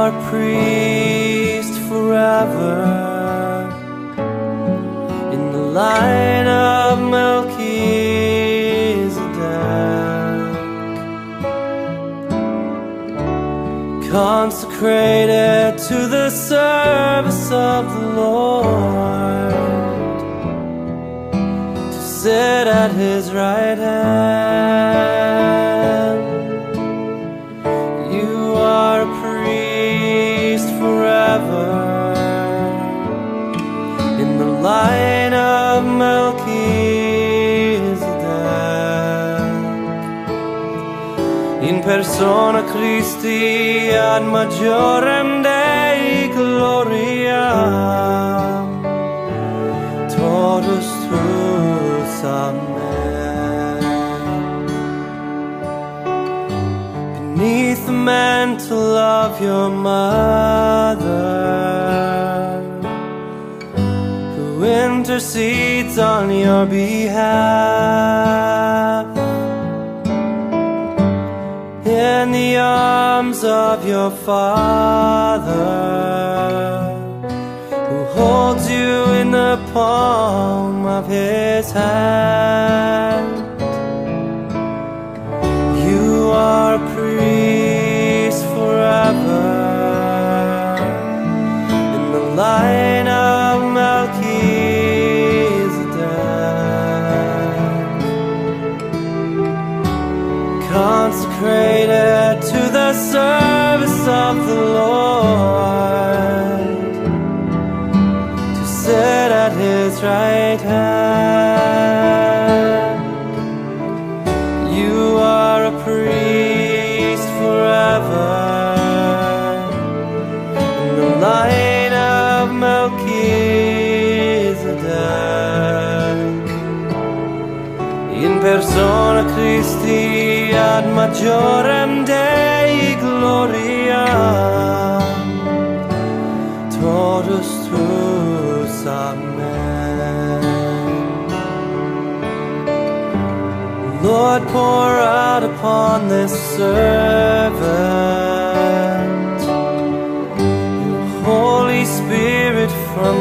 are priest forever in the line of Melchizedek, consecrated to the service of the Lord, to sit at His right hand. You are a priest forever in the line of Melchizedek, in persona Christi ad majorem Dei gloria, totus tuus, amen. Beneath the mantle of your mother, who intercedes on your behalf, in the arms of your Father, who holds you in the palm of His hand. You are a priest forever in the line of Melchizedek, consecrated to the service of the Lord, to sit at His right hand. You are a priest forever in the line of Melchizedek, in persona Christi ad majorem Dei gloria, totus tuus, amen. Lord, pour out upon this servant your Holy Spirit from